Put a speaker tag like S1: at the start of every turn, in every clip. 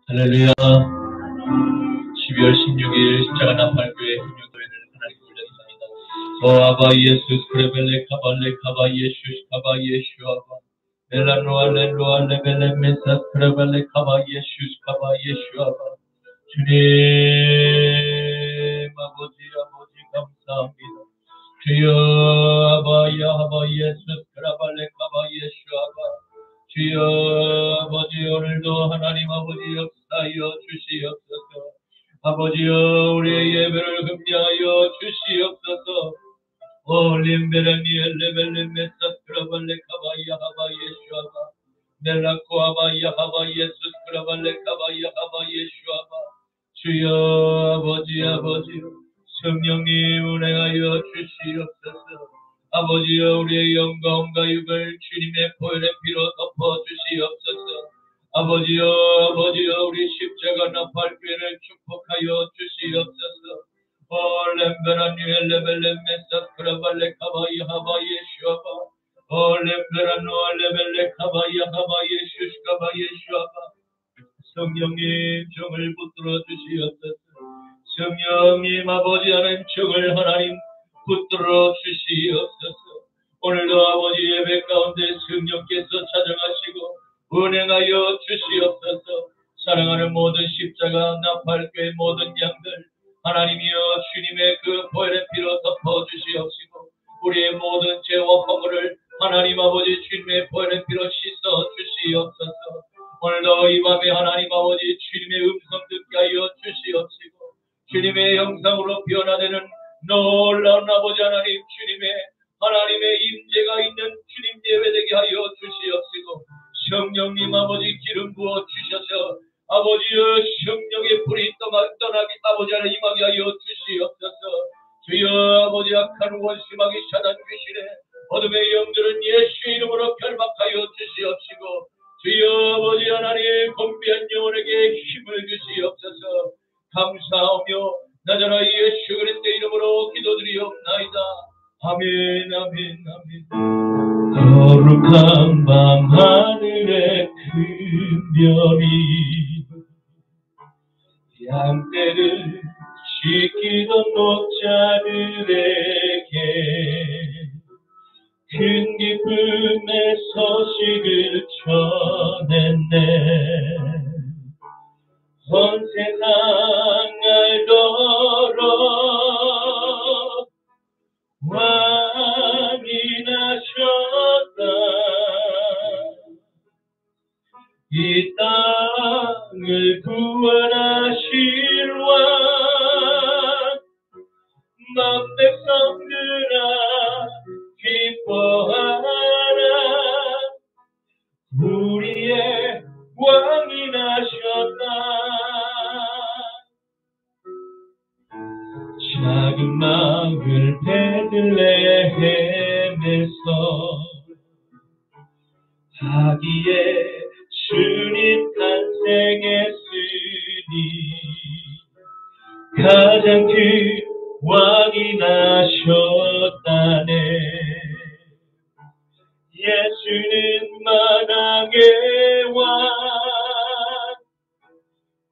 S1: 할렐루야. 12월 16일 십자가 나팔교회 금요교회를 하나님 올렸습니다. 아바 예수 크레벨레 카발레 카바 예슈 카바 예슈 아바 벨라노아 렐로아 레벨레 메사 크레벨레 카바 예슈 카바 예슈 아바 주님 아버지 감사합니다. 주여 아바야 아바 예수 크레벨레 카바 예슈 아바 주여 아버지 오늘도 하나님 아버지 역사하여 주시옵소서. 아버지여 우리의 예배를 금리하여 주시옵소서. 올림베레니엘 레벨레 메사 크라발레 카바야 하바 예슈아바 멜라코아바야 하바 예수 크라발레 카바야 하바 예슈아바 주여 아버지 성령님 운행하여 주시옵소서. 아버지여 우리의 영과 온갖 육을 주님의 보혈의 피로 덮어 주시옵소서. 아버지여 우리 십자가 나팔교회를 축복하여 주시옵소서. 렘베라 뉴엘레벨레 메사 크라발레 카바이 하바 예슈아바 렘베라 노알레벨레 카바이 하바 예슈스카바 예슈아바 성령님 종을 붙들어 주시옵소서. 성령님 아버지 하나님 종을 하나님 붙들어 주시옵소서. 오늘도 아버지 예배 가운데 성령께서 찾아가시고 은행하여 주시옵소서. 사랑하는 모든 십자가 나팔교회 모든 양들 하나님이여 주님의 그 보혈의 피로 덮어 주시옵시고 우리의 모든 죄와 허물을 하나님 아버지 주님의 보혈의 피로 씻어 주시옵소서. 오늘도 이 밤에 하나님 아버지 주님의 음성 듣게 하여 주시옵시고 주님의 형상으로 변화되는 놀라운 아버지 하나님 주님의 하나님의 임재가 있는 주님 예배되게 하여 주시옵시고 성령님 아버지 기름 부어 주셔서 아버지여 성령의 불이 떠나기 아버지 하나 임하게 하여 주시옵소서. 주여 아버지 악한 원수마귀 사단 귀신의 어둠의 영들은 예수 이름으로 결박하여 주시옵시고 주여 아버지 하나님 건비한 영혼에게 힘을 주시옵소서. 감사하며 나자라 예수 그리스도의 이름으로 기도드리옵나이다. 아멘. 거룩한 밤 하늘의 큰 별이 양떼를 지키던 목자들에게 큰 기쁨의 소식을 전했네. 온 세상 알도록 왕이 나셨다. 이 땅을 구원하실 왕 만 백성들아 기뻐하라. 우리의 왕이 나셨다. 작은 마을 베들레헴에서 아기의 주님 탄생했으니 가장 큰 왕이 나셨다네. 예수는 만왕의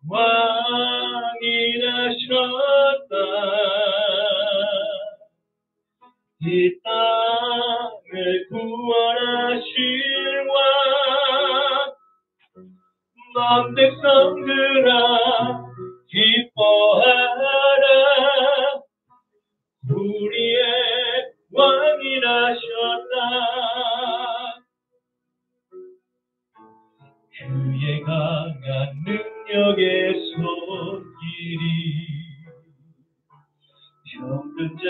S1: 왕이 나셨다. 이 땅을 구원하실 왕 만 백성들아 기뻐하라. 우리의 왕이 나셨다. 그의 강한 능력의 손길이 병든 자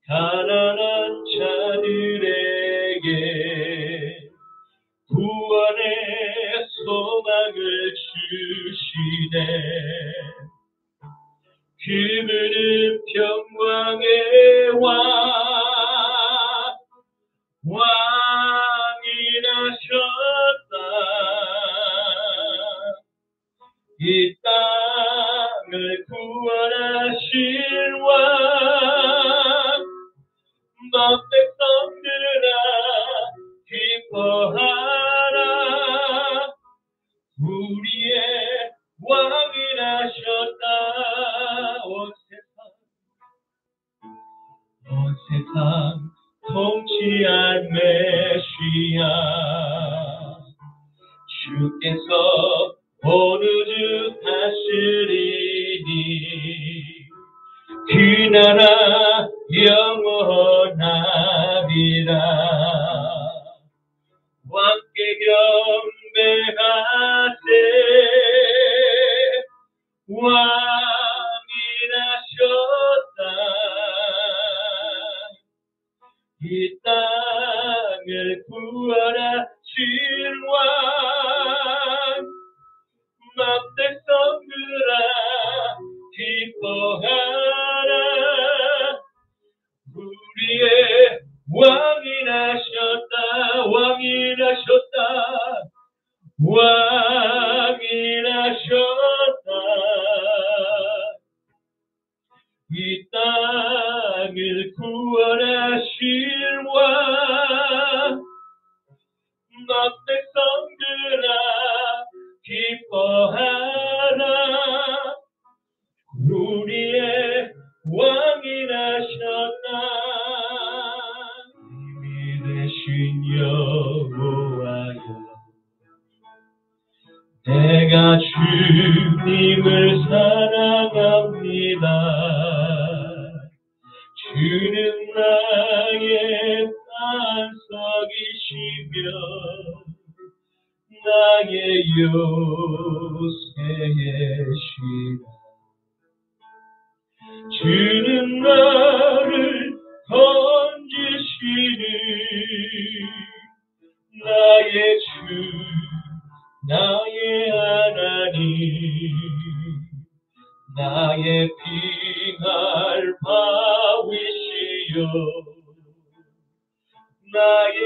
S1: 가난한 자들에게 구원의 소망을 주시네. 그분은 평강의 왕이 나셨다. 이 땅을 구원하실 왕 만 백성들아 기뻐하라. 우리의 메시아 메시아 주께서 어느 주 다스리니 그 나라 영원하리라 왕께 경배하세 왕이라셨다 이 땅을 구원하신 왕 맘대성들아 기뻐하라 우리의 왕이 나셨다 왕이 나셨다 왕이 나셨다 이 땅을 구원하실 왕 맘대성들아 기뻐하라 우리의 왕이 나셨다 이미 되신 여호와여 내가 주님을 사랑합니다 주는 나의 반석이시며 나의 요새이시라 주는 나를 건지시니 나의 주 나의 하나님 나의 피할 바위시여 나의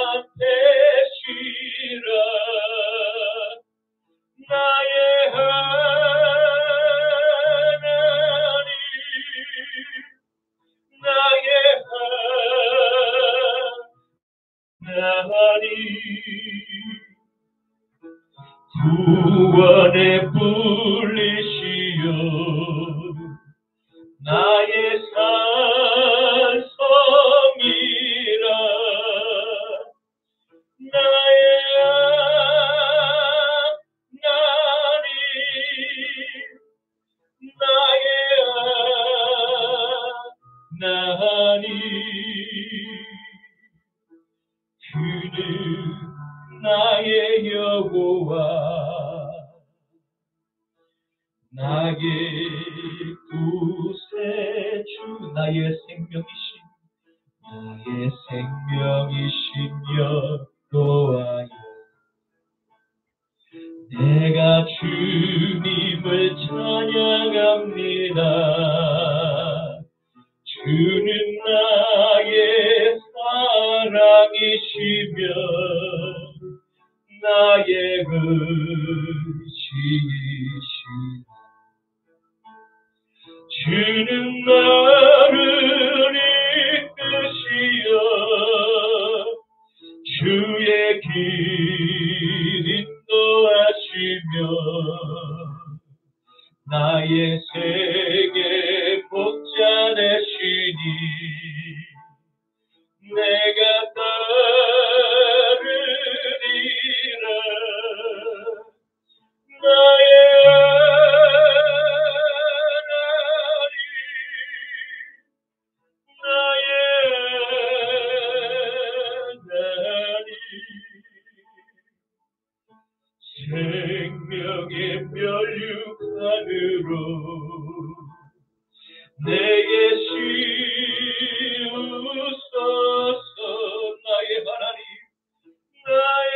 S1: 반대시라 나의 하나님 나의 하나님 구원의 불이시여 나의 산성이라 나의 하나님 나의 하나님 그는 나의 여호와 나의 구세주 나의 생명이신 여호와여 내가 주님을 찬양합니다 주는 나의 사랑이시며 나의 의지이시라 주는 나를 이끄시어 주의 길 인도하시며 나의 세계 복자 되시니 내가 따르리라 나의 생명의 멸류관으로 내게 씌우소서 나의 하나님 나의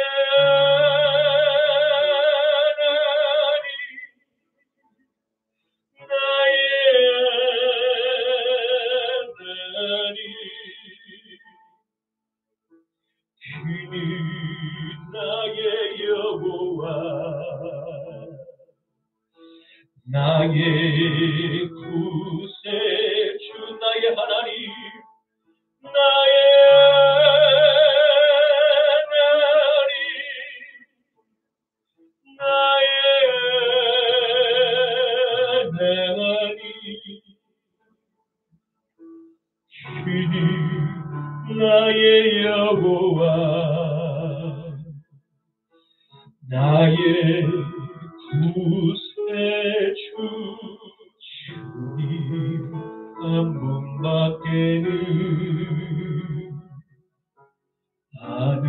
S1: 하나님 나의 하나님 그는 나의 여호와 나의 구세주 나의 하나님 나의 하나님 나의 하나님 그는 나의 여호와 나의 구세주 주님 한 분밖에는 아는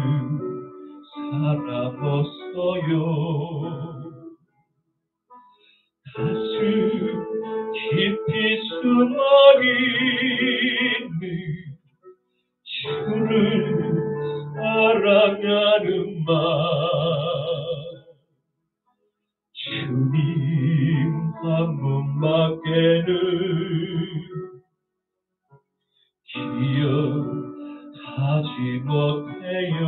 S1: 사람 없어요. 가슴 깊이 숨어있는 주를 사랑하는 마 주님 한 분밖에는 기억하지 못해요.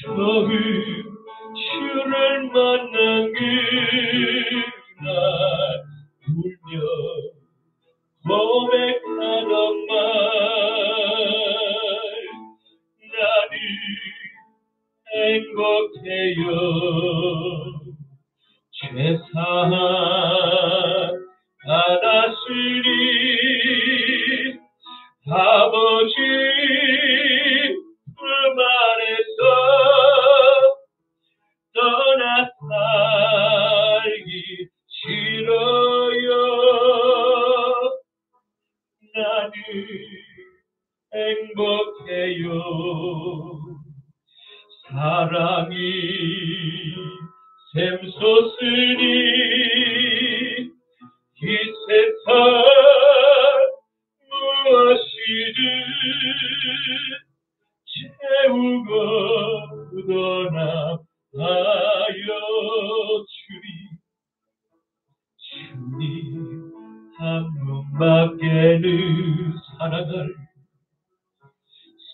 S1: 처음 주를 만난 그날 울며 고백하던 말 나는 행복해요. 죄사함 받았으니 아버지 품 안에서 떠나 살기 싫어요. 나는 행복해요. 사랑이 샘솟으니 이 세상 무엇이든 채우고 떠나가요. 주님 한 분밖에는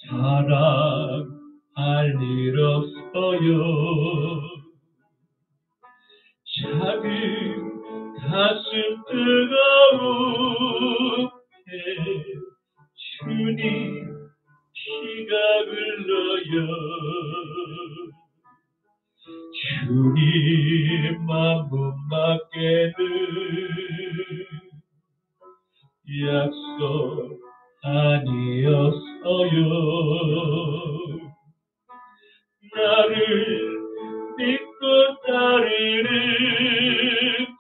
S1: 사랑할 일 없어요. 작은 가슴 뜨거운데 주님 피가 흘러요. 주님만 분밖에는 약속 아니었어요. 나를 믿고 따르는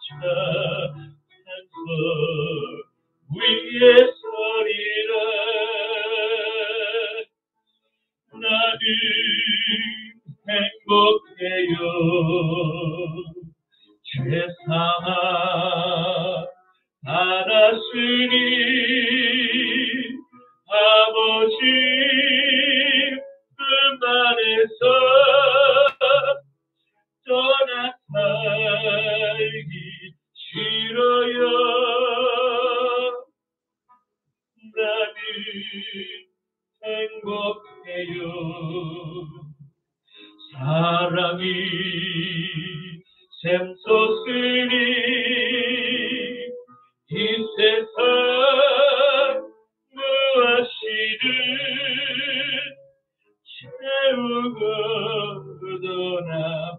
S1: 자 산성 위에 서리라. 나는 행복해요. 죄사함 받았으니 아버지 품 안에서 떠나 살기 싫어요. 나는 행복해요. 사랑이 샘솟으니 이 세상 무엇이든 채우고 떠나가요.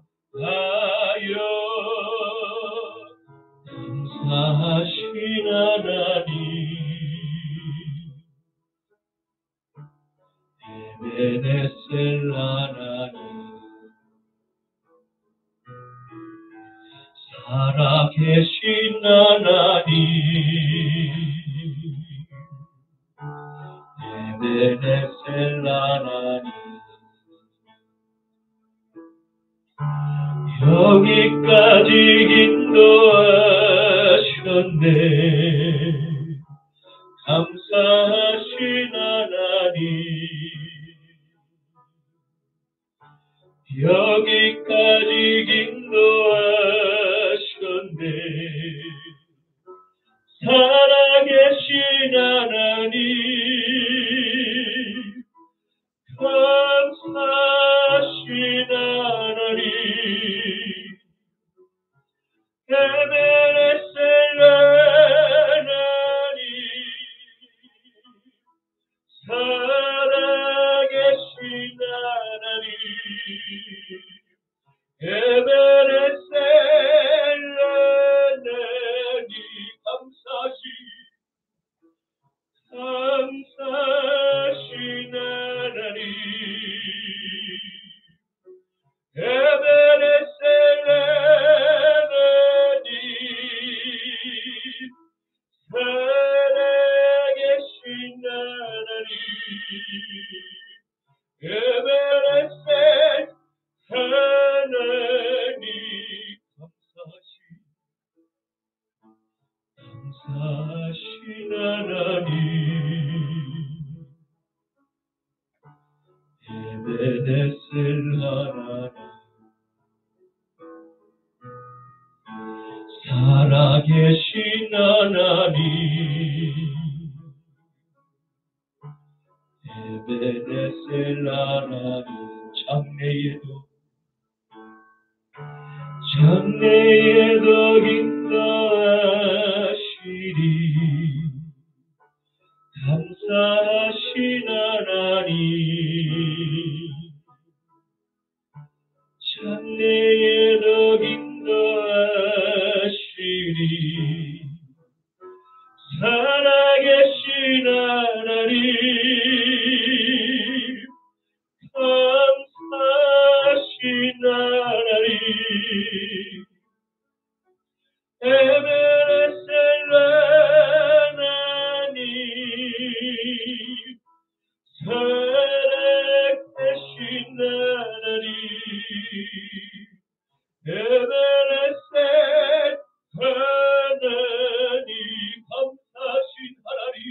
S1: 감사하신 하나님 에베네셀 하나님 살아계신 하나님 에베네셀 하나님 여기까지 인도하셨네. 감사하신 하나님 여기까지 인도하셨네. 살아계신 하나님 감사하신 하나님 에베네셀 하나님 살아계신 하나님 에베네셀 하나님 감사하신 에베네셀 하나님 살아계신 하나님 에베네셀 하나님 장래에도 인도하시리 감사하신 하나님 장래에도 인도하시리 살아계신 하나님 감사하신 하나님 에베네셀 하나님 살아계신 하나님 에베네셀 하나님 감사하신 하나님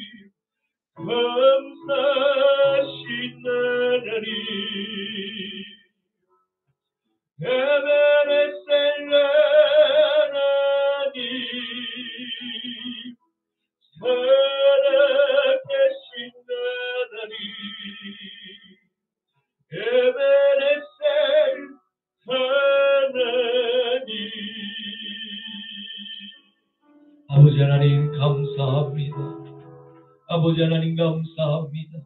S1: 감사하신 하나님 에베네셀 하나님 살아계신 하나님 에베네셀 하나님 아버지 하나님 감사합니다. 아버지 하나님 감사합니다.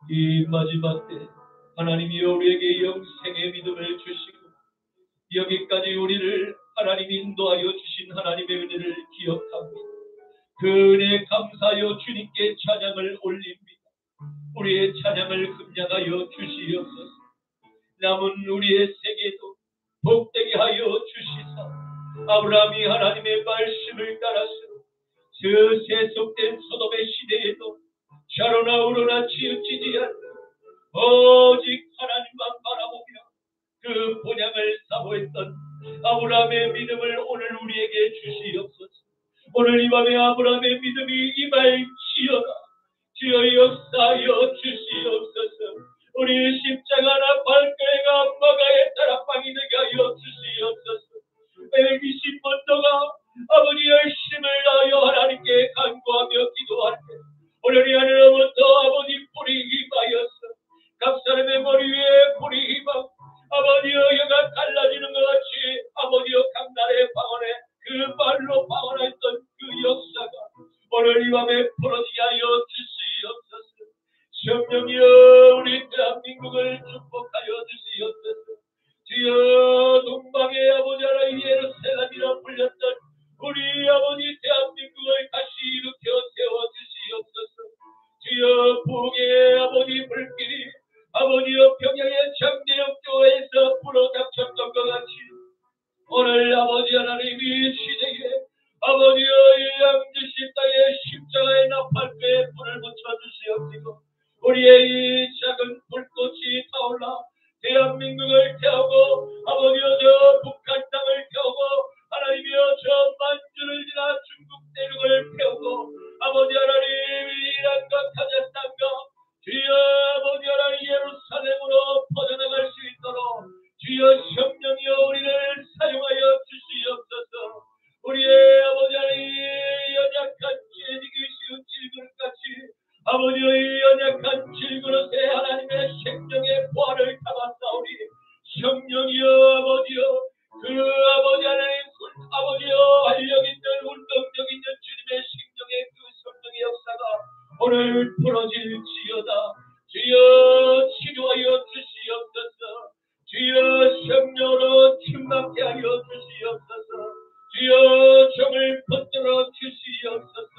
S1: 이 마지막 때 하나님이 우리에게 영생의 믿음을 주시고 여기까지 우리를 하나님 인도하여 주신 하나님의 은혜를 기억합니다. 그 은혜에 감사하여 주님께 찬양을 올립니다. 우리의 찬양을 흠양하여 주시옵소서. 남은 우리의 세계도 복되게 하여 주시사 아브라함이 하나님의 말씀을 따라서 저 세속된 소돔의 시대에도 좌로나 우로나 치우치지 않고 오직 하나님만 바라보며 그 본향을 사모했던 아브라함의 믿음을 오늘 우리에게 주시옵소서. 오늘 이 밤에 아브라함의 믿음이 임할지어다. 주여 역사하여 주시옵소서. 우리 십자가나 발걸이가 마가의 다락방이 되게 하여 주시옵소서. 120번 동안 아버지 열심을 다하여 하나님께 간구하며 기도할 때 오늘 이 하늘로부터 아버지 불이 임하였어. 갑사람의 머리 위에 불이 임하고 아버지여 여가 갈라지는 것 같이 아버지여 강날의 방언에 그 말로 방언했던 그 역사가 오늘 이 밤에 풀어지게 하여 주시옵소서. 성령이여 우리 대한민국을 축복하여 주시옵소서. 주여 동방의 아버지 하나님 예루살렘이라 불렸던 우리 아버지 대한민국을 다시 일으켜 세워주시옵소서. 주여 북의 아버지 불길이 아버지여 평양의 장대역교에서 불어닥쳤던 것 같이 오늘 아버지 하나님 이 시대에 아버지여 이 양주시 땅에 십자가의 나팔교에 불을 붙여주시옵시고 우리의 이 작은 불꽃이 타올라 대한민국을 태우고 아버지여 저 북한 땅을 태우고 하나님이여 저 만주를 지나 중국 대륙을 태우고 아버지 하나님 이란과 카자흐스탄과 주여 아버지 하나님 예루살렘으로 퍼져나갈 수 있도록 주여 성령이여 우리를 사용하여 주시옵소서. 우리의 아버지 하나님 연약한 죄지기 쉬운 질그릇같이 아버지여 이 연약한 질그릇에 하나님의 생명의 보화를 담았사오니 성령이여 아버지여 그 아버지 하나님 아버지여 활력 있는 운동력 있는 주님의 생명의 그 성령의 역사가 오늘 풀어질지어다. 주여 치료하여 주시옵소서. 주여 성령으로 충만케 하여 주시옵소서. 주여 정을 붙들어 주시옵소서.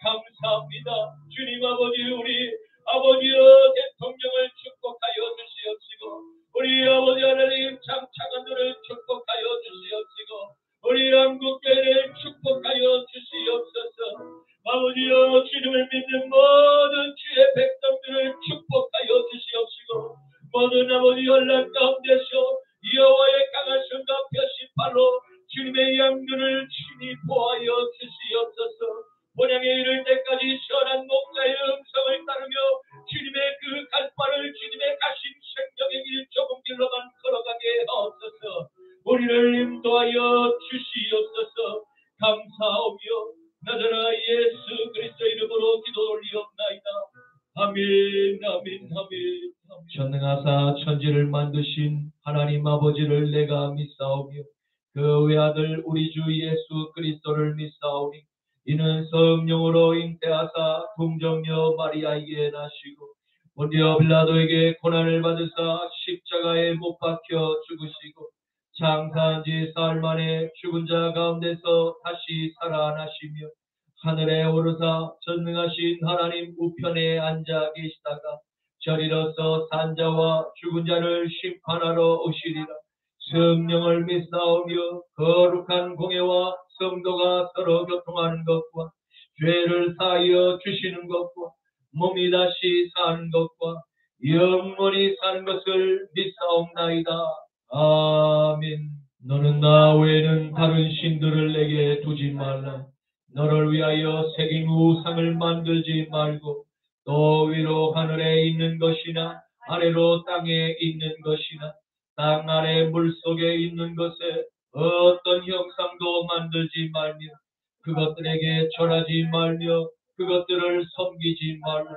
S1: 감사합니다. 주님 아버지 우리 아버지여 대통령을 축복하여 주시옵시고 우리 아버지 하나님 장차관들을 축복하여 주시옵시고 우리 한국교회를 축복하여 주시옵소서. 아버지여 주님을 믿는 모든 주의 백성들을 축복하여 주시옵시고 모든 아버지 연락 가운데서 여호와의 강한 손과 표시팔로 주님의 양들을 친히 보하여 주시옵소서. 본향에 이를 때까지 시원한 목자의 음성을 따르며 주님의 그 갈바를 주님의 가신 우리를 인도하여 주시옵소서. 감사하며 나자라 예수 그리스도 이름으로 기도 올리옵나이다. 아멘, 아멘, 아멘. 전능하사 천지를 만드신 하나님 아버지를 내가 믿사오며 그 외아들 우리 주 예수 그리스도를 믿사오니 이는 성령으로 잉태하사 동정녀 마리아에게 나시고 본디오 빌라도에게 고난을 받으사 십자가에 못 박혀 죽으시고 장사한 지 사흘 만에 죽은 자 가운데서 다시 살아나시며 하늘에 오르사 전능하신 하나님 우편에 앉아 계시다가 저리로서 산자와 죽은 자를 심판하러 오시리라. 성령을 믿사오며 거룩한 공예와 성도가 서로 교통하는 것과 죄를 사하여 주시는 것과 몸이 다시 사는 것과 영원히 사는 것을 믿사옵나이다. 아멘. 너는 나 외에는 다른 신들을 내게 두지 말라. 너를 위하여 새긴 우상을 만들지 말고 또 위로 하늘에 있는 것이나 아래로 땅에 있는 것이나 땅 아래 물속에 있는 것에 어떤 형상도 만들지 말며 그것들에게 절하지 말며 그것들을 섬기지 말라.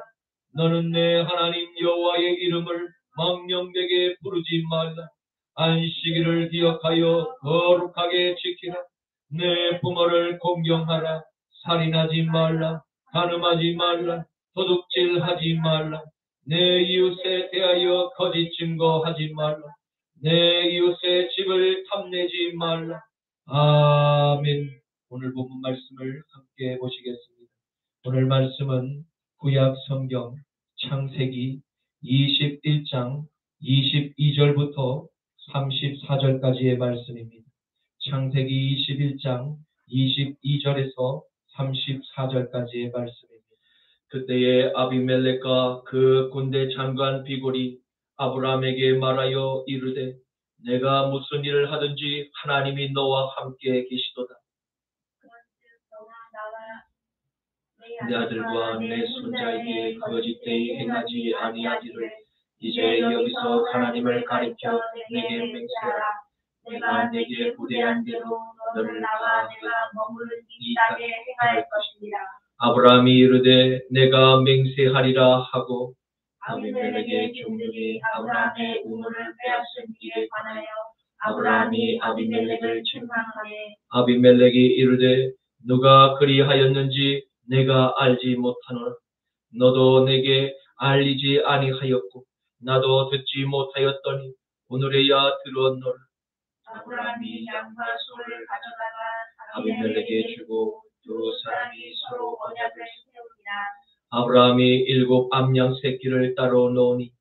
S1: 너는 내 하나님 여호와의 이름을 망령되게 부르지 말라. 안식일을 기억하여 거룩하게 지키라. 내 부모를 공경하라. 살인하지 말라. 간음하지 말라. 도둑질하지 말라. 내 이웃에 대하여 거짓 증거하지 말라. 내 이웃의 집을 탐내지 말라. 아멘. 오늘 본문 말씀을 함께 보시겠습니다. 오늘 말씀은 구약 성경 창세기 21장 22절부터 34절까지의 말씀입니다. 창세기 21장 22절에서 34절까지의 말씀입니다. 그때에 아비멜렉과 그 군대 장관 비골이 아브라함에게 말하여 이르되 내가 무슨 일을 하든지 하나님이 너와 함께 계시도다. 내 아들과 내 손자에게 거짓되이 행하지 아니하기를 이제 여기서 하나님을 가리켜 내게 맹세하라. 내가 내게 부대한 대로 너를 다 내가 머무는 이 땅에 행할 것이니라. 아브라함이 이르되 내가 맹세하리라 하고 아비멜렉의 종들이 아브라함의 우물을 빼앗은 일에 관하여 아브라함이 아비멜렉을 책망하되 아비멜렉이 이르되 누가 그리하였는지 내가 알지 못하노라. 너도 내게 알리지 아니하였고 나도 듣지 못하였더니 오늘에야 들었노라. 아브라함이 양과 소를 가져다가 아비멜렉에게 주고 두 사람이 서로 언약을 세우니라. 아브라함이 7 암양 새끼를 따로 놓으니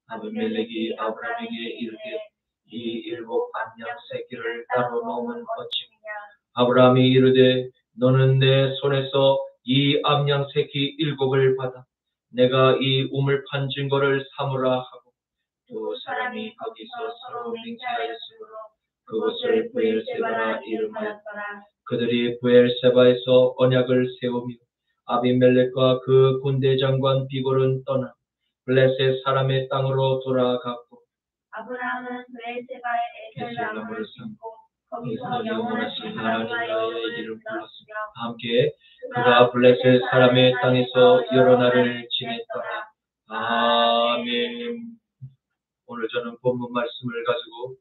S1: 아비멜렉이 아브라함에게 이르되 이 7 암양 새끼를 따로 놓으면 어찌냐. 아브라함이 이르되 너는 내 손에서 이 암양 새끼 7을 받아 내가 이 우물판 증거를 삼으라 하고 두 사람이 거기서 서로 맹세하였으므로 그곳을 브엘세바라 이름하였더라. 그들이 브엘세바에서 언약을 세우며 아비멜렉과 그 군대 장관 비골은 떠나 블레셋 사람의 땅으로 돌아갔고 아브라함은 브엘세바에 에셀나무를 심고 거기서 영원하신 하나님의 이름을 불렀으며 함께 그가 블레셋 사람의 땅에서 여러 날을 지냈더라. 아멘. 오늘 저는 본문 말씀을 가지고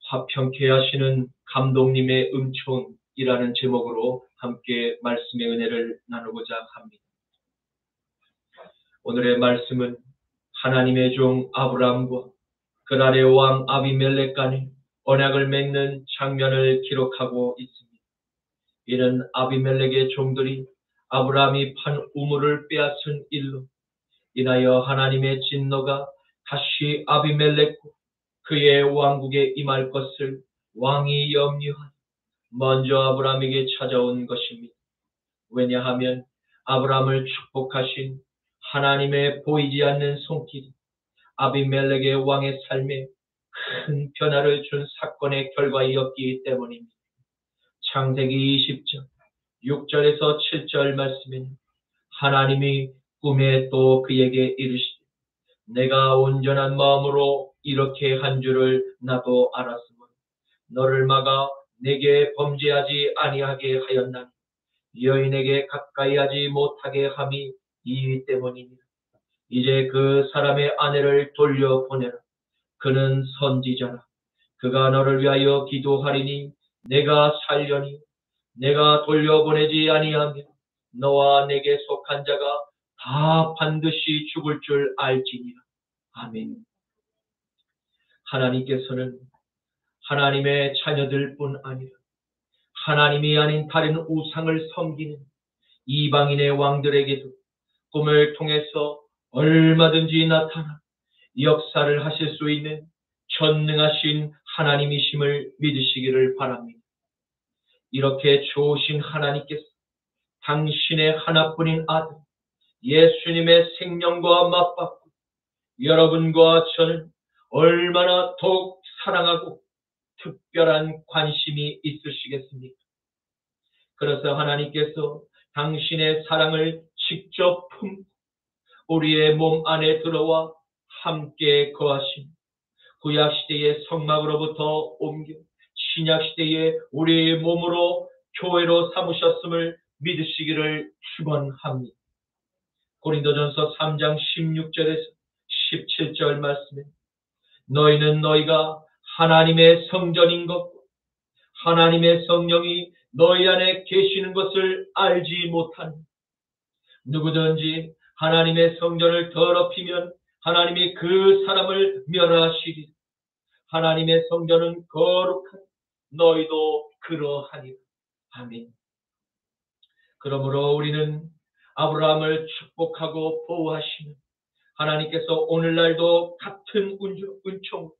S1: 화평케 하시는 감독님의 음촌이라는 제목으로 함께 말씀의 은혜를 나누고자 합니다. 오늘의 말씀은 하나님의 종 아브라함과 그날의 왕 아비멜렉 간에 언약을 맺는 장면을 기록하고 있습니다. 이는 아비멜렉의 종들이 아브라함이 판 우물을 빼앗은 일로 인하여 하나님의 진노가 다시 아비멜렉과 그의 왕국에 임할 것을 왕이 염려하여 먼저 아브라함에게 찾아온 것입니다. 왜냐하면 아브라함을 축복하신 하나님의 보이지 않는 손길이 아비멜렉의 왕의 삶에 큰 변화를 준 사건의 결과이었기 때문입니다. 창세기 20장 6절에서 7절 말씀에는 하나님이 꿈에 또 그에게 이르시되 내가 온전한 마음으로 이렇게 한 줄을 나도 알았으므로 너를 막아 내게 범죄하지 아니하게 하였나니 여인에게 가까이하지 못하게 함이 이 때문이니라. 이제 그 사람의 아내를 돌려보내라. 그는 선지자라. 그가 너를 위하여 기도하리니 내가 살려니 내가 돌려보내지 아니하며 너와 내게 속한 자가 다 반드시 죽을 줄 알지니라. 아멘. 하나님께서는 하나님의 자녀들 뿐 아니라 하나님이 아닌 다른 우상을 섬기는 이방인의 왕들에게도 꿈을 통해서 얼마든지 나타나 역사를 하실 수 있는 전능하신 하나님이심을 믿으시기를 바랍니다. 이렇게 좋으신 하나님께서 당신의 하나뿐인 아들 예수님의 생명과 맞받고 여러분과 저는 얼마나 더욱 사랑하고 특별한 관심이 있으시겠습니까? 그래서 하나님께서 당신의 사랑을 직접 품고 우리의 몸 안에 들어와 함께 거하신 구약시대의 성막으로부터 옮겨 신약시대에 우리의 몸으로 교회로 삼으셨음을 믿으시기를 축원합니다. 고린도전서 3장 16절에서 17절 말씀에 너희는 너희가 하나님의 성전인 것과 하나님의 성령이 너희 안에 계시는 것을 알지 못하니 누구든지 하나님의 성전을 더럽히면 하나님이 그 사람을 멸하시리라. 하나님의 성전은 거룩하니 너희도 그러하니라. 아멘. 그러므로 우리는 아브라함을 축복하고 보호하시는 하나님께서 오늘날도 같은 은총으로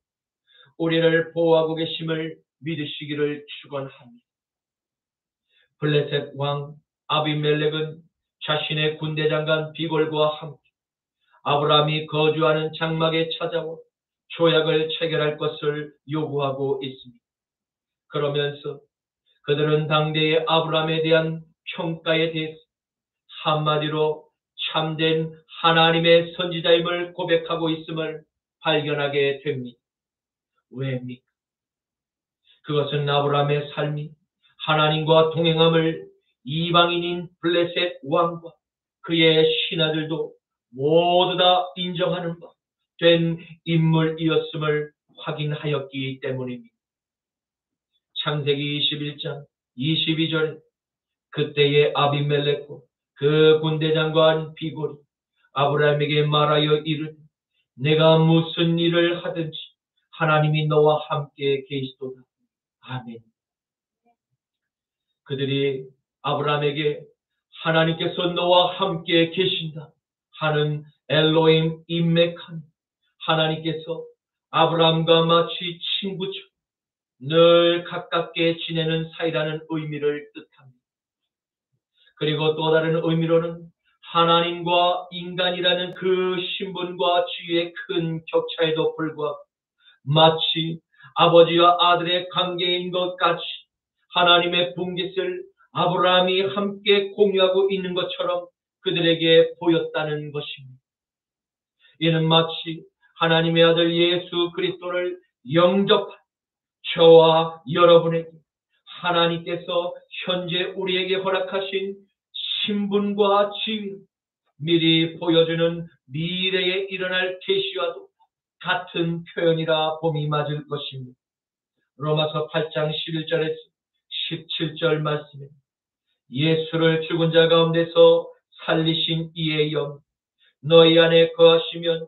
S1: 우리를 보호하고 계심을 믿으시기를 축원합니다. 블레셋 왕 아비멜렉은 자신의 군대 장관 비골과 함께 아브라함이 거주하는 장막에 찾아와 조약을 체결할 것을 요구하고 있습니다. 그러면서 그들은 당대의 아브라함에 대한 평가에 대해서 한마디로 참된 하나님의 선지자임을 고백하고 있음을 발견하게 됩니다. 왜입니까? 그것은 아브라함의 삶이 하나님과 동행함을 이방인인 블레셋 왕과 그의 신하들도 모두 다 인정하는 바 된 인물이었음을 확인하였기 때문입니다. 창세기 21장 22절에 그때의 아비멜렉과 그 군대장관 비골이 아브라함에게 말하여 이르되 내가 무슨 일을 하든지 하나님이 너와 함께 계시도다. 아멘. 그들이 아브라함에게 하나님께서 너와 함께 계신다 하는 엘로힘 임맥한 하나님께서 아브라함과 마치 친구처럼 늘 가깝게 지내는 사이라는 의미를 뜻합니다. 그리고 또 다른 의미로는 하나님과 인간이라는 그 신분과 지위의 큰 격차에도 불구하고 마치 아버지와 아들의 관계인 것 같이 하나님의 분깃을 아브라함이 함께 공유하고 있는 것처럼 그들에게 보였다는 것입니다. 이는 마치 하나님의 아들 예수 그리스도를 영접한 저와 여러분에게 하나님께서 현재 우리에게 허락하신 신분과 지위를 미리 보여주는 미래에 일어날 계시와도 같은 표현이라 봄이 맞을 것입니다. 로마서 8장 11절에서 17절 말씀에 예수를 죽은 자 가운데서 살리신 이의 영 너희 안에 거하시면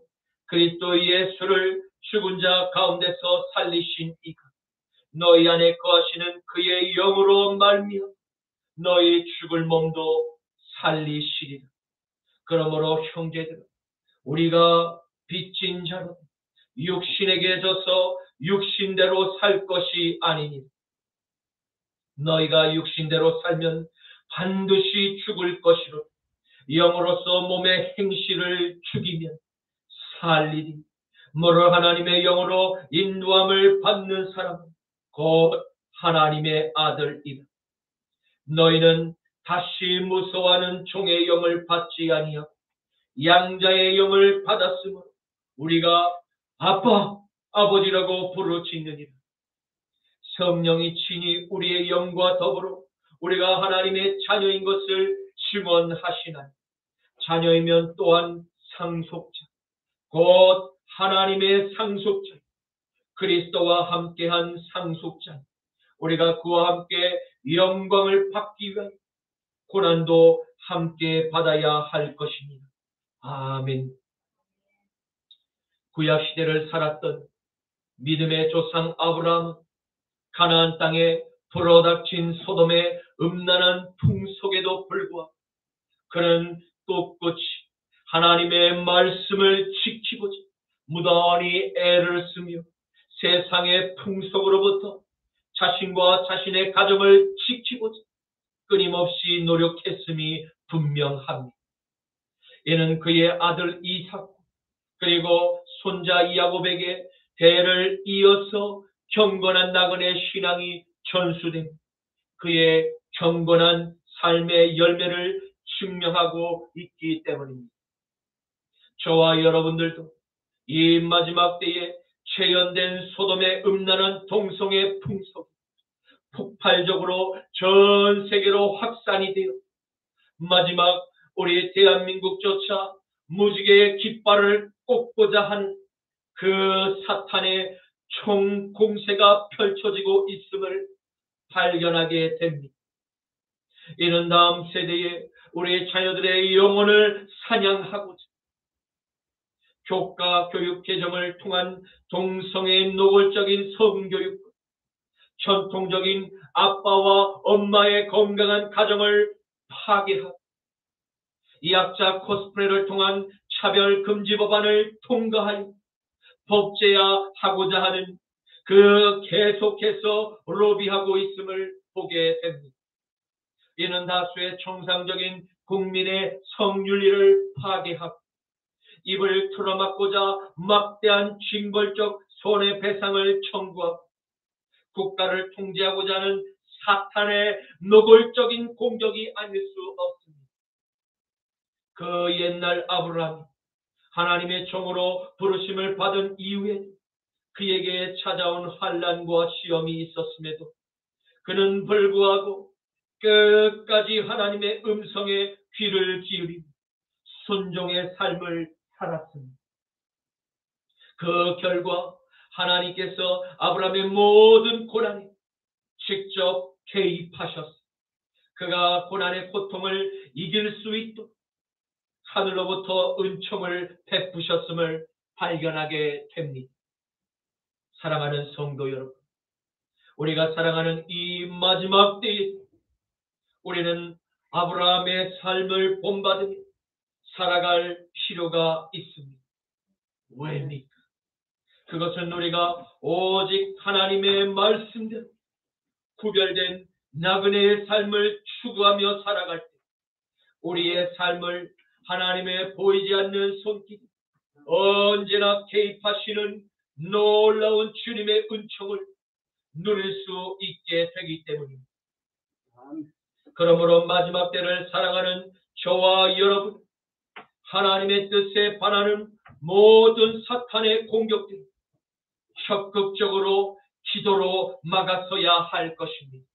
S1: 그리스도 예수를 죽은 자 가운데서 살리신 이가 너희 안에 거하시는 그의 영으로 말미암아 너희 죽을 몸도 살리시리라. 그러므로 형제들아 우리가 빚진 자로 육신에게 져서 육신대로 살 것이 아니니 너희가 육신대로 살면 반드시 죽을 것이로 영으로서 몸의 행실을 죽이면 살리리. 무릇 하나님의 영으로 인도함을 받는 사람은 곧 하나님의 아들이다. 너희는 다시 무서워하는 종의 영을 받지 아니하고 양자의 영을 받았으므로 우리가 아빠, 아버지라고 부르짖느니라. 성령이 친히 우리의 영과 더불어 우리가 하나님의 자녀인 것을 증언하시나니 자녀이면 또한 상속자, 곧 하나님의 상속자, 그리스도와 함께한 상속자, 우리가 그와 함께 영광을 받기 위하여 고난도 함께 받아야 할 것입니다. 아멘. 구약 시대를 살았던 믿음의 조상 아브라함, 가나안 땅에 불어닥친 소돔의 음란한 풍속에도 불구하고 그는 꿋꿋이 하나님의 말씀을 지키고자 무던히 애를 쓰며 세상의 풍속으로부터 자신과 자신의 가정을 지키고자 끊임없이 노력했음이 분명합니다. 이는 그의 아들 이삭 그리고 손자 야곱에게 대를 이어서 경건한 나그네 신앙이 전수된 그의 경건한 삶의 열매를 증명하고 있기 때문입니다. 저와 여러분들도 이 마지막 때에 재현된 소돔의 음란한 동성애 풍속 폭발적으로 전 세계로 확산이 되어 마지막 우리 대한민국조차 무지개의 깃발을 꽂고자 하는 그 사탄의 총공세가 펼쳐지고 있음을 발견하게 됩니다. 이는 다음 세대에 우리 자녀들의 영혼을 사냥하고자 교과 교육 개정을 통한 동성애의 노골적인 성교육, 전통적인 아빠와 엄마의 건강한 가정을 파괴하고 이학자 코스프레를 통한 차별 금지 법안을 통과하여 법제화하고자 하는 그 계속해서 로비하고 있음을 보게 됩니다. 이는 다수의 정상적인 국민의 성윤리를 파괴하고 입을 틀어막고자 막대한 징벌적 손해배상을 청구하고 국가를 통제하고자 하는 사탄의 노골적인 공격이 아닐 수 없습니다. 그 옛날 아브라함이 하나님의 종으로 부르심을 받은 이후에 그에게 찾아온 환난과 시험이 있었음에도 그는 불구하고 끝까지 하나님의 음성에 귀를 기울이고 순종의 삶을 살았습니다. 그 결과 하나님께서 아브라함의 모든 고난에 직접 개입하셨습니다. 그가 고난의 고통을 이길 수 있도록 하늘로부터 은총을 베푸셨음을 발견하게 됩니다. 사랑하는 성도 여러분, 우리가 사랑하는 이 마지막 때에 우리는 아브라함의 삶을 본받으며 살아갈 필요가 있습니다. 왜입니까? 그것은 우리가 오직 하나님의 말씀대로 구별된 나그네의 삶을 추구하며 살아갈 때 우리의 삶을 하나님의 보이지 않는 손길이 언제나 개입하시는 놀라운 주님의 은총을 누릴 수 있게 되기 때문입니다. 그러므로 마지막 때를 살아가는 저와 여러분, 하나님의 뜻에 반하는 모든 사탄의 공격들 적극적으로 기도로 막아서야 할 것입니다.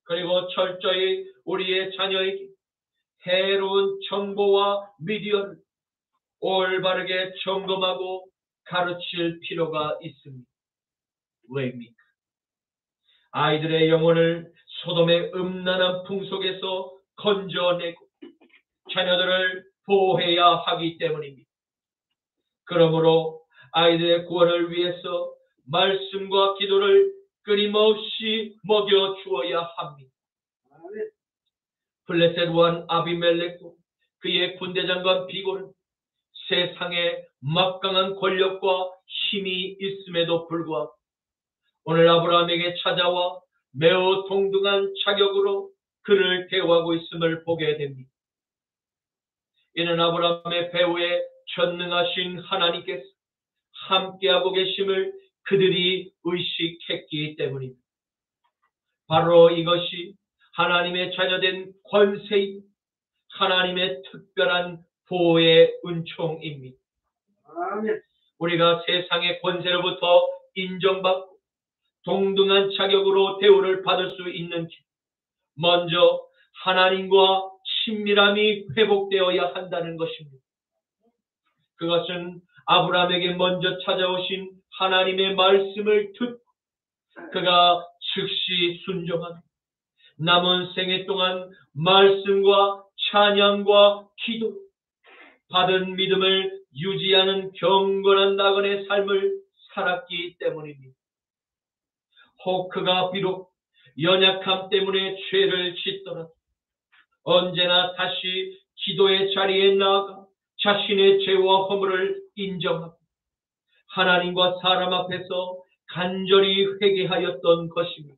S1: 그리고 철저히 우리의 자녀에게 해로운 정보와 미디어를 올바르게 점검하고 가르칠 필요가 있습니다. 왜입니까? 아이들의 영혼을 소돔의 음란한 풍속에서 건져내고 자녀들을 보호해야 하기 때문입니다. 그러므로 아이들의 구원을 위해서 말씀과 기도를 끊임없이 먹여 주어야 합니다. 블레셋 왕 아비멜렉도 그의 군대장관 비골은 세상에 막강한 권력과 힘이 있음에도 불구하고 오늘 아브라함에게 찾아와 매우 동등한 자격으로 그를 대우하고 있음을 보게 됩니다. 이는 아브라함의 배후에 전능하신 하나님께서 함께하고 계심을 그들이 의식했기 때문입니다. 바로 이것이 하나님의 자녀된 권세인 하나님의 특별한 보호의 은총입니다. 우리가 세상의 권세로부터 인정받고 동등한 자격으로 대우를 받을 수 있는 길, 먼저 하나님과 친밀함이 회복되어야 한다는 것입니다. 그것은 아브라함에게 먼저 찾아오신 하나님의 말씀을 듣고 그가 즉시 순종하며 남은 생애 동안 말씀과 찬양과 기도, 받은 믿음을 유지하는 경건한 나그네 삶을 살았기 때문입니다. 혹 그가 비록 연약함 때문에 죄를 짓더라도 언제나 다시 기도의 자리에 나아가 자신의 죄와 허물을 인정하고 하나님과 사람 앞에서 간절히 회개하였던 것입니다.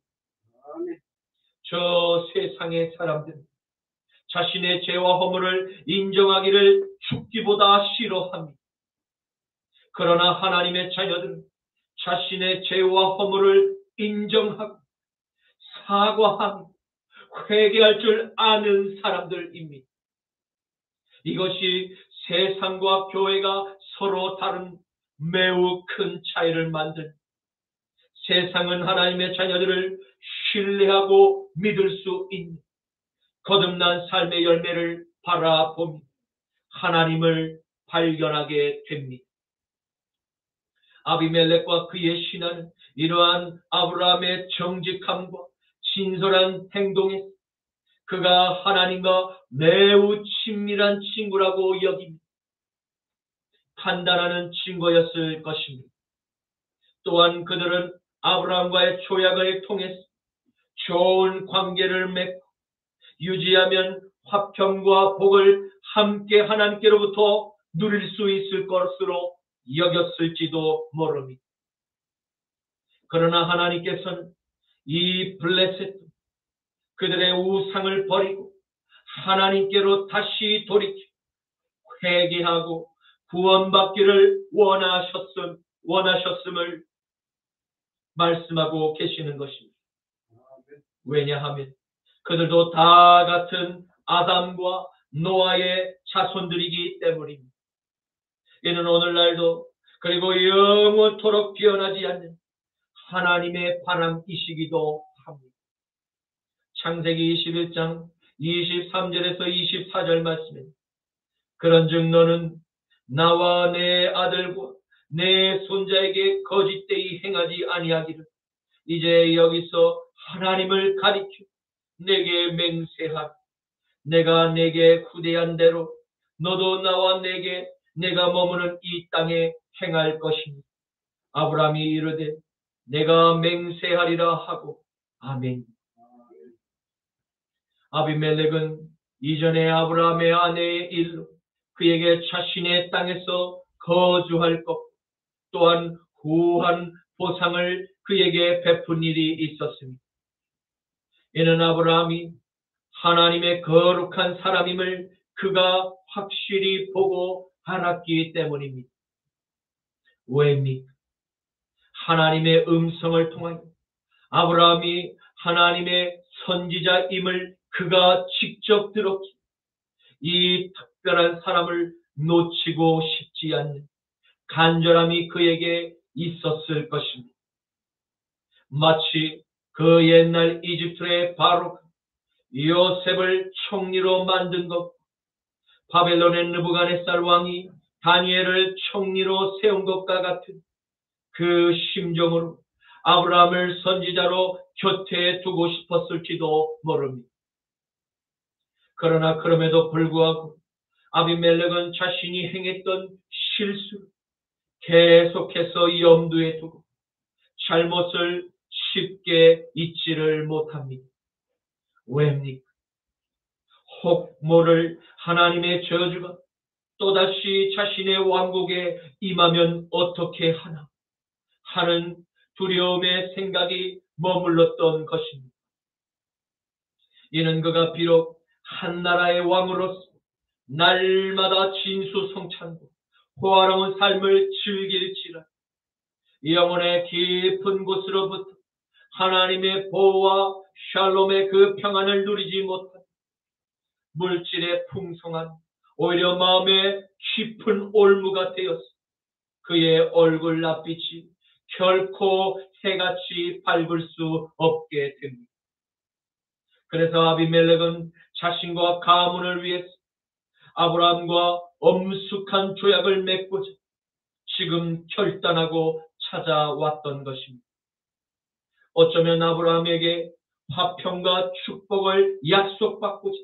S1: 저 세상의 사람들은 자신의 죄와 허물을 인정하기를 죽기보다 싫어합니다. 그러나 하나님의 자녀들은 자신의 죄와 허물을 인정하고 사과하며 회개할 줄 아는 사람들입니다. 이것이 세상과 교회가 서로 다른 매우 큰 차이를 만든, 세상은 하나님의 자녀들을 신뢰하고 믿을 수 있는 거듭난 삶의 열매를 바라보며 하나님을 발견하게 됩니다. 아비멜렉과 그의 신하는 이러한 아브라함의 정직함과 진솔한 행동에 그가 하나님과 매우 친밀한 친구라고 여기며 판단하는 증거였을 것입니다. 또한 그들은 아브라함과의 조약을 통해서 좋은 관계를 맺고 유지하면 화평과 복을 함께 하나님께로부터 누릴 수 있을 것으로 여겼을지도 모릅니다. 그러나 하나님께서는 이 블레셋 그들의 우상을 버리고 하나님께로 다시 돌이켜 회개하고 구원받기를 원하셨음을 말씀하고 계시는 것입니다. 왜냐하면 그들도 다 같은 아담과 노아의 자손들이기 때문입니다. 이는 오늘날도 그리고 영원토록 변하지 않는 하나님의 바람이시기도 합니다. 창세기 21장 23절에서 24절 말씀에 그런즉 너는 나와 내 아들과 내 손자에게 거짓되이 행하지 아니하기를 이제 여기서 하나님을 가리켜 내게 맹세하라. 내가 내게 후대한 대로 너도 나와 내가 머무는 이 땅에 행할 것이니 아브라함이 이르되 내가 맹세하리라 하고 아멘. 아비멜렉은 이전에 아브라함의 아내의 일로 그에게 자신의 땅에서 거주할 것 또한 후한 보상을 그에게 베푼 일이 있었습니다. 이는 아브라함이 하나님의 거룩한 사람임을 그가 확실히 보고 알았기 때문입니다. 왜입니까? 하나님의 음성을 통하여 아브라함이 하나님의 선지자임을 그가 직접 들었기 이 특별한 사람을 놓치고 싶지 않는 간절함이 그에게 있었을 것입니다. 마치 그 옛날 이집트의 바로가 요셉을 총리로 만든 것, 바벨론의 느부갓네살 왕이 다니엘을 총리로 세운 것과 같은 그 심정으로 아브라함을 선지자로 곁에 두고 싶었을지도 모릅니다. 그러나 그럼에도 불구하고 아비멜렉은 자신이 행했던 실수를 계속해서 염두에 두고 잘못을 쉽게 잊지를 못합니다. 왜입니까? 혹 모를 하나님의 저주가 또다시 자신의 왕국에 임하면 어떻게 하나 하는 두려움의 생각이 머물렀던 것입니다. 이는 그가 비록 한 나라의 왕으로서 날마다 진수성찬과 호화로운 삶을 즐길지라 영혼의 깊은 곳으로부터 하나님의 보호와 샬롬의 그 평안을 누리지 못한 물질의 풍성한 오히려 마음의 깊은 올무가 되어서 그의 얼굴 낯빛이 결코 새같이 밝을 수 없게 됩니다. 그래서 아비멜렉은 자신과 가문을 위해서 아브라함과 엄숙한 조약을 맺고자 지금 결단하고 찾아왔던 것입니다. 어쩌면 아브라함에게 화평과 축복을 약속받고자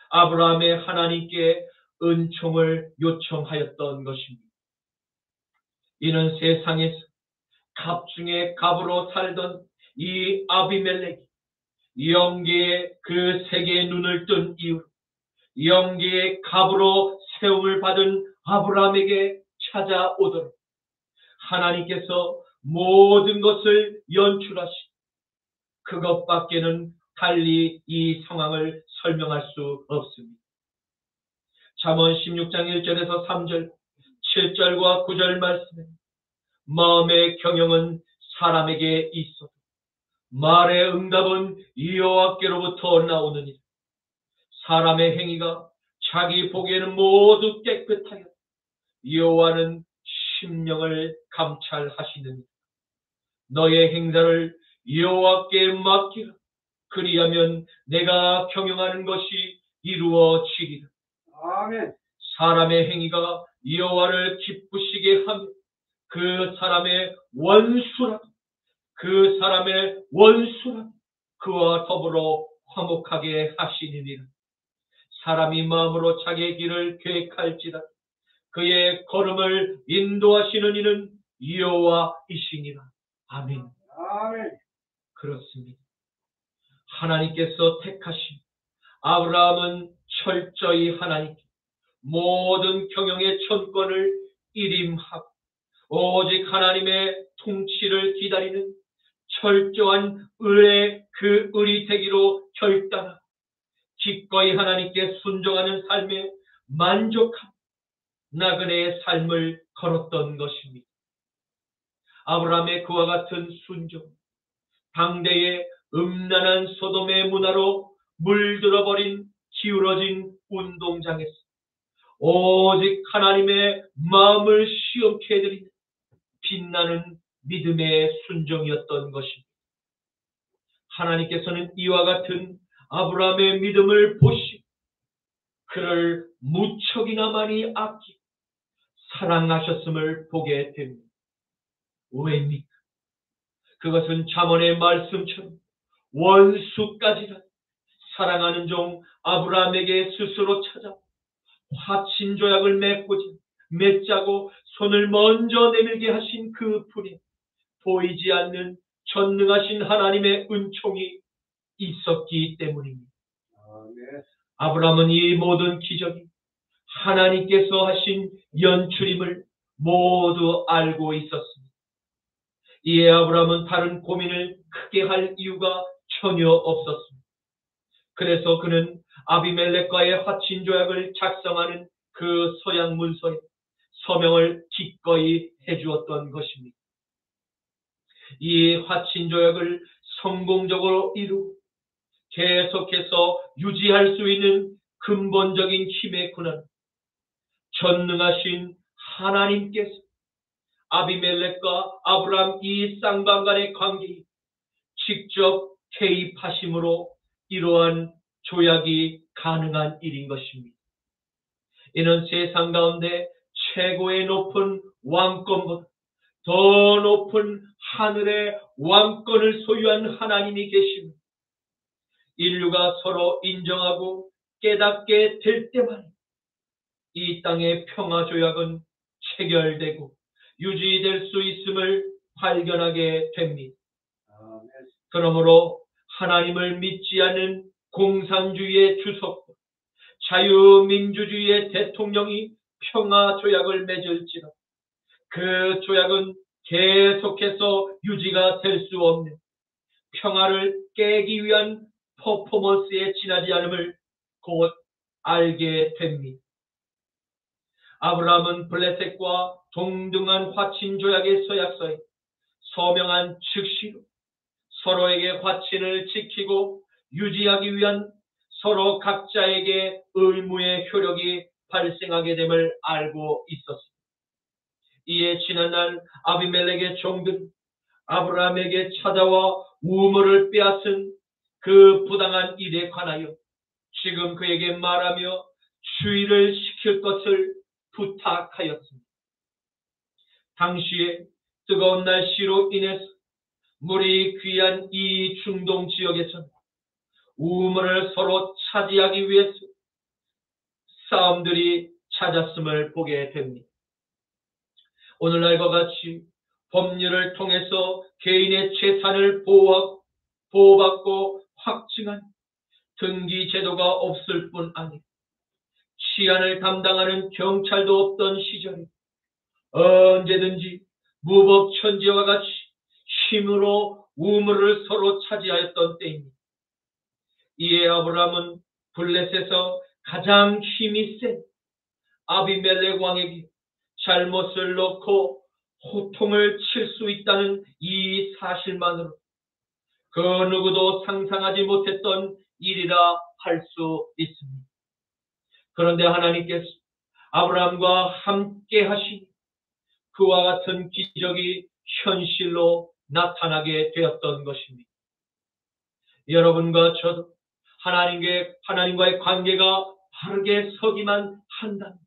S1: 아브라함의 하나님께 은총을 요청하였던 것입니다. 이는 세상에서 갑 중에 갑으로 살던 이 아비멜렉이 영계의 그 세계에 눈을 뜬 이후로 영계의 갑으로 세움을 받은 아브라함에게 찾아오도록 하나님께서 모든 것을 연출하시고 그것밖에는 달리 이 상황을 설명할 수 없습니다. 잠언 16장 1절에서 3절, 7절과 9절 말씀에 마음의 경영은 사람에게 있어도 말의 응답은 여호와께로부터 나오느니라. 사람의 행위가 자기 보기에는 모두 깨끗하여 여호와는 심령을 감찰하시느니라. 너의 행사를 여호와께 맡기라. 그리하면 내가 경영하는 것이 이루어지리라.
S2: 아멘.
S1: 사람의 행위가 여호와를 기쁘시게 하며 그 사람의 원수라 그와 더불어 화목하게 하시느니라. 사람이 마음으로 자기의 길을 계획할지라 그의 걸음을 인도하시는 이는 여호와이시니라. 아멘.
S2: 아멘.
S1: 그렇습니다. 하나님께서 택하신 아브라함은 철저히 하나님께 모든 경영의 전권을 일임하고 오직 하나님의 통치를 기다리는 철저한 의의 그 의리 되기로 결단하고 기꺼이 하나님께 순종하는 삶에 만족한 나그네의 삶을 걸었던 것입니다. 아브라함의 그와 같은 순종, 당대의 음란한 소돔의 문화로 물들어버린 기울어진 운동장에서 오직 하나님의 마음을 시험케 해드리는 빛나는 믿음의 순종이었던 것입니다. 하나님께서는 이와 같은 아브라함의 믿음을 보시고 그를 무척이나 많이 아끼고 사랑하셨음을 보게 됩니다. 왜입니까? 그것은 잠언의 말씀처럼 원수까지라 사랑하는 종 아브라함에게 스스로 찾아 화친 조약을 맺자고 손을 먼저 내밀게 하신 그 분에 보이지 않는 전능하신 하나님의 은총이 있었기 때문입니다.
S2: 아멘.
S1: 아브라함은 이 모든 기적이 하나님께서 하신 연출임을 모두 알고 있었습니다. 이에 아브라함은 다른 고민을 크게 할 이유가 전혀 없었습니다. 그래서 그는 아비멜렉과의 화친 조약을 작성하는 그 서양 문서에 서명을 기꺼이 해주었던 것입니다. 이 화친 조약을 성공적으로 이루고 계속해서 유지할 수 있는 근본적인 힘의 근원, 전능하신 하나님께서 아비멜렉과 아브라함 이 쌍방 간의 관계에 직접 개입하심으로 이러한 조약이 가능한 일인 것입니다. 이는 세상 가운데 최고의 높은 왕권보다 더 높은 하늘의 왕권을 소유한 하나님이 계시며 인류가 서로 인정하고 깨닫게 될 때만 이 땅의 평화조약은 체결되고 유지될 수 있음을 발견하게 됩니다. 그러므로 하나님을 믿지 않는 공산주의의 주석과 자유민주주의의 대통령이 평화조약을 맺을지라도 그 조약은 계속해서 유지가 될 수 없는 평화를 깨기 위한 퍼포먼스에 지나지 않음을 곧 알게 됩니다. 아브라함은 블레셋과 동등한 화친 조약의 서약서에 서명한 즉시로 서로에게 화친을 지키고 유지하기 위한 서로 각자에게 의무의 효력이 발생하게 됨을 알고 있었습니다. 이에 지난날 아비멜렉의 종들이 아브라함에게 찾아와 우물을 빼앗은 그 부당한 일에 관하여 지금 그에게 말하며 주의를 시킬 것을 부탁하였습니다. 당시에 뜨거운 날씨로 인해서 물이 귀한 이 중동 지역에서는 우물을 서로 차지하기 위해서 싸움들이 잦았음을 보게 됩니다. 오늘날과 같이 법률을 통해서 개인의 재산을 보호받고 확증한 등기 제도가 없을 뿐 아니라 치안을 담당하는 경찰도 없던 시절에 언제든지 무법천지와 같이 힘으로 우물을 서로 차지하였던 때입니다. 이에 아브라함은 블레셋에서 가장 힘이 센 아비멜렉 왕에게 잘못을 넣고 호통을 칠 수 있다는 이 사실만으로 그 누구도 상상하지 못했던 일이라 할 수 있습니다. 그런데 하나님께서 아브라함과 함께 하신 그와 같은 기적이 현실로 나타나게 되었던 것입니다. 여러분과 저도 하나님과의 관계가 바르게 서기만 한다면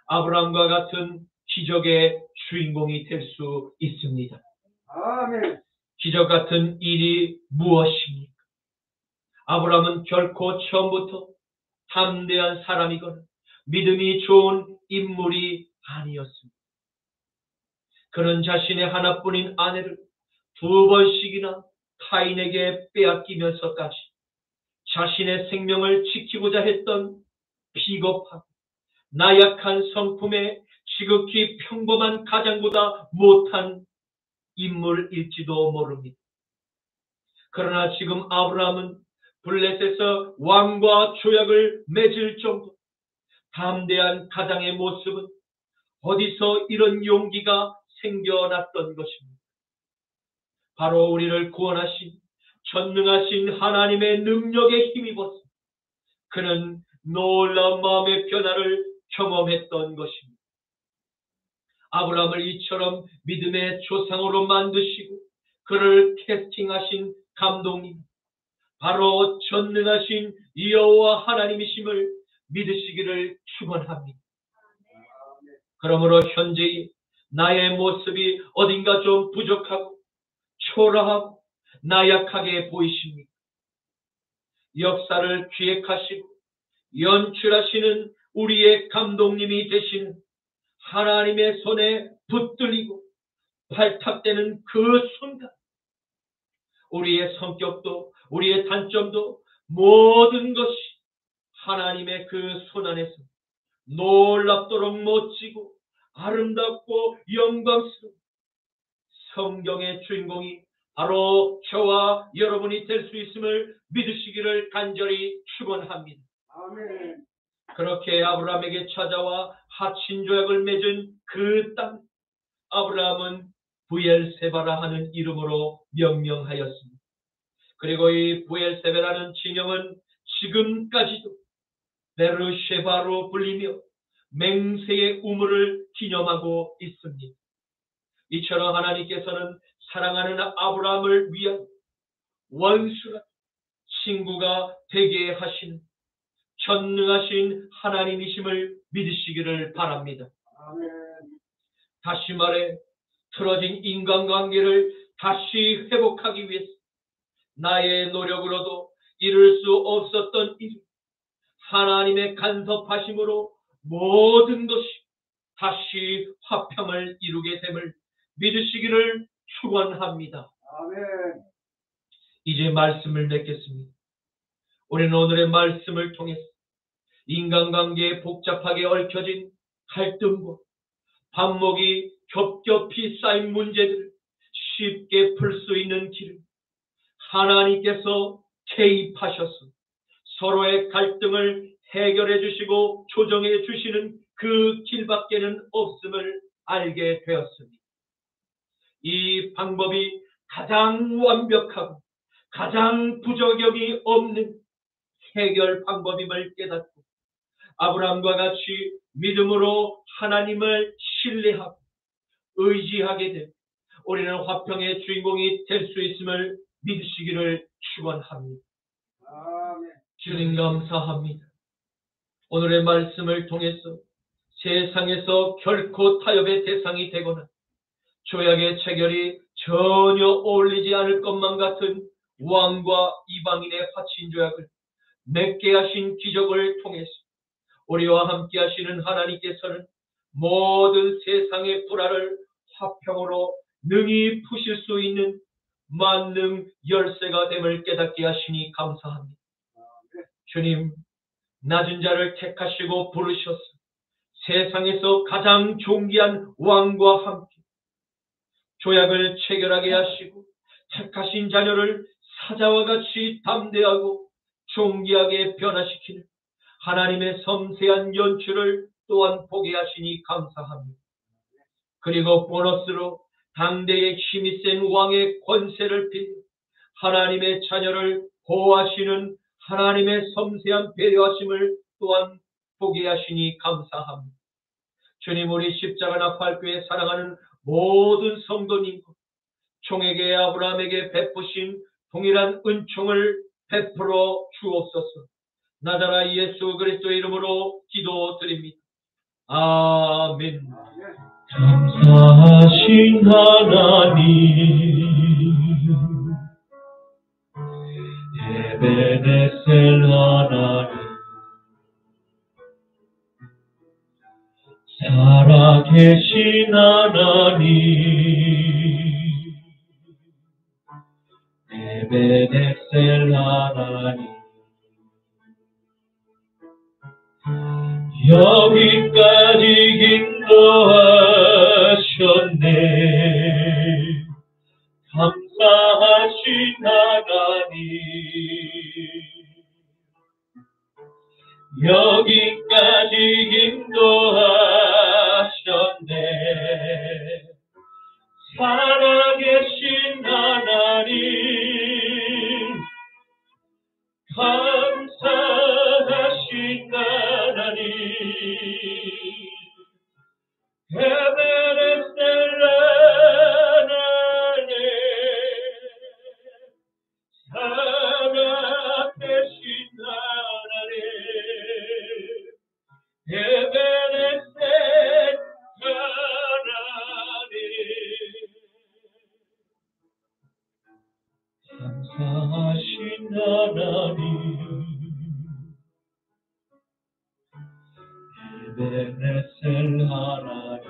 S1: 아브라함과 같은 기적의 주인공이 될 수 있습니다.
S2: 아멘.
S1: 기적 같은 일이 무엇입니까? 아브라함은 결코 처음부터 담대한 사람이거나 믿음이 좋은 인물이 아니었습니다. 그는 자신의 하나뿐인 아내를 2번씩이나 타인에게 빼앗기면서까지 자신의 생명을 지키고자 했던 비겁하고 나약한 성품의 지극히 평범한 가장보다 못한 인물일지도 모릅니다. 그러나 지금 아브라함은 블레셋에서 왕과 조약을 맺을 정도 담대한 가장의 모습은 어디서 이런 용기가 생겨났던 것입니다. 바로 우리를 구원하신 전능하신 하나님의 능력에 힘입어서 그는 놀라운 마음의 변화를 경험했던 것입니다. 아브라함을 이처럼 믿음의 조상으로 만드시고 그를 캐스팅하신 감독님, 바로 전능하신 여호와 하나님이심을 믿으시기를 축원합니다. 그러므로 현재의 나의 모습이 어딘가 좀 부족하고 초라하고 나약하게 보이십니까? 역사를 기획하시고 연출하시는 우리의 감독님이 되시는 하나님의 손에 붙들리고 발탁되는 그 순간 우리의 성격도 우리의 단점도 모든 것이 하나님의 그 손 안에서 놀랍도록 멋지고 아름답고 영광스러운 성경의 주인공이 바로 저와 여러분이 될 수 있음을 믿으시기를 간절히 축원합니다.
S2: 아멘.
S1: 그렇게 아브라함에게 찾아와 하친조약을 맺은 그 땅, 아브라함은 부엘세바라 하는 이름으로 명명하였습니다. 그리고 이 부엘세바라는 진영은 지금까지도 베르쉐바로 불리며 맹세의 우물을 기념하고 있습니다. 이처럼 하나님께서는 사랑하는 아브라함을 위한 원수가 친구가 되게 하시는 전능하신 하나님이심을 믿으시기를 바랍니다.
S2: 아멘.
S1: 다시 말해 틀어진 인간관계를 다시 회복하기 위해서 나의 노력으로도 이룰 수 없었던 일, 하나님의 간섭하심으로 모든 것이 다시 화평을 이루게 됨을 믿으시기를 축원합니다.
S2: 아멘.
S1: 이제 말씀을 맺겠습니다. 우리는 오늘의 말씀을 통해서 인간관계에 복잡하게 얽혀진 갈등과 반목이 겹겹이 쌓인 문제들을 쉽게 풀 수 있는 길을 하나님께서 개입하셔서 서로의 갈등을 해결해 주시고 조정해 주시는 그 길밖에는 없음을 알게 되었습니다. 이 방법이 가장 완벽하고 가장 부적격이 없는 해결 방법임을 깨닫고 아브라함과 같이 믿음으로 하나님을 신뢰하고 의지하게 되고 우리는 화평의 주인공이 될 수 있음을 믿으시기를 축원합니다.
S2: 아멘.
S1: 주님 감사합니다. 오늘의 말씀을 통해서 세상에서 결코 타협의 대상이 되거나 조약의 체결이 전혀 어울리지 않을 것만 같은 왕과 이방인의 화친 조약을 맺게 하신 기적을 통해서 우리와 함께 하시는 하나님께서는 모든 세상의 불화를 화평으로 능히 푸실 수 있는 만능 열쇠가 됨을 깨닫게 하시니 감사합니다. 주님, 낮은 자를 택하시고 부르셔서 세상에서 가장 존귀한 왕과 함께 조약을 체결하게 하시고 택하신 자녀를 사자와 같이 담대하고 존귀하게 변화시키는 하나님의 섬세한 연출을 또한 보게 하시니 감사합니다. 그리고 보너스로 당대의 힘이 센 왕의 권세를 빌려 하나님의 자녀를 보호하시는 하나님의 섬세한 배려하심을 또한 보게 하시니 감사합니다. 주님, 우리 십자가 나팔교회 사랑하는 모든 성도님과 총에게 아브라함에게 베푸신 동일한 은총을 베풀어 주옵소서. 나자라 예수 그리스도의 이름으로 기도드립니다. 아멘. 감사하신 하나님, 에베네셀 하나님, 살아계신 하나님, 에베네셀 하나님, 여기까지 인도하셨네. 감사하신 하나님, 여기까지 인도하셨네. 살아계신 하나님, 감사하신 하나님, 에베네셀 하나님, 살아계신 하나님, 에베네셀 하나님, 감사하신 하나님, 에베네셀 하나님,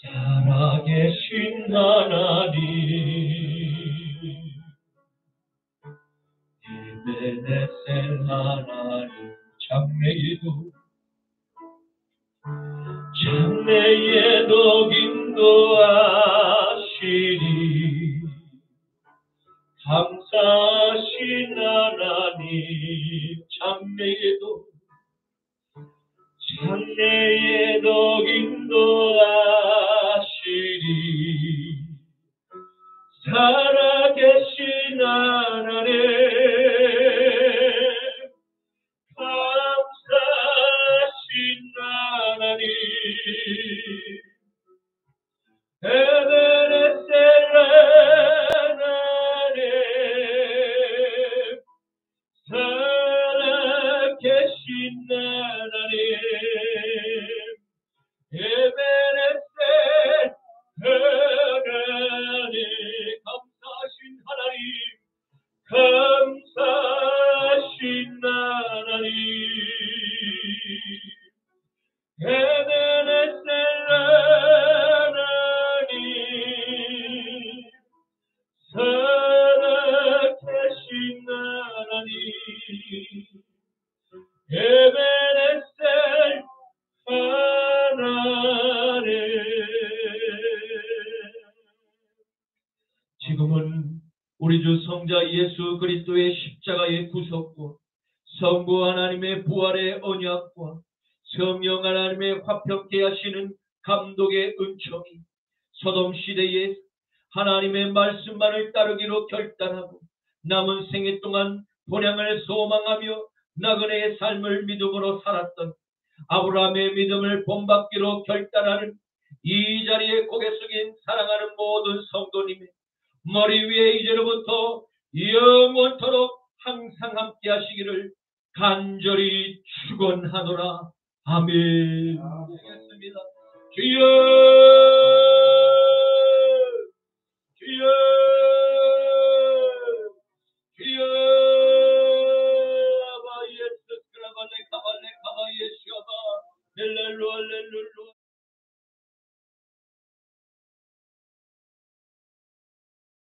S1: 살아계신 하나님, 에베네셀 하나님, 장래에도 인도하시니 감사하신 하나님, 장래에도 인도하시니 살아계신 하나님, 감사하신 하나님, 에베네셀 하나님, 살아계신 하나님, 에베네셀 하나님, 감사하신 하나님, 감사하신 하나님, 에베네셀 하나님, 살아계신 하나님, 에베네셀 하나님. 지금은 우리 주 성자 예수 그리스도의 십자가의 구속과 성부 하나님의 부활의 언약과 성령 하나님의 화평케 하시는 감독의 은총이 소돔 시대에 하나님의 말씀만을 따르기로 결단하고 남은 생애 동안 본향을 소망하며 나그네의 삶을 믿음으로 살았던 아브라함의 믿음을 본받기로 결단하는 이 자리에 고개 숙인 사랑하는 모든 성도님이 머리 위에 이제로부터 영원토록 항상 함께 하시기를 간절히 축원하노라. 아멘. 하겠습니다. 주여, 주여, 주여. 아바 예수 그라발레 카발레 카바 예수아바 렐렐루 렐렐루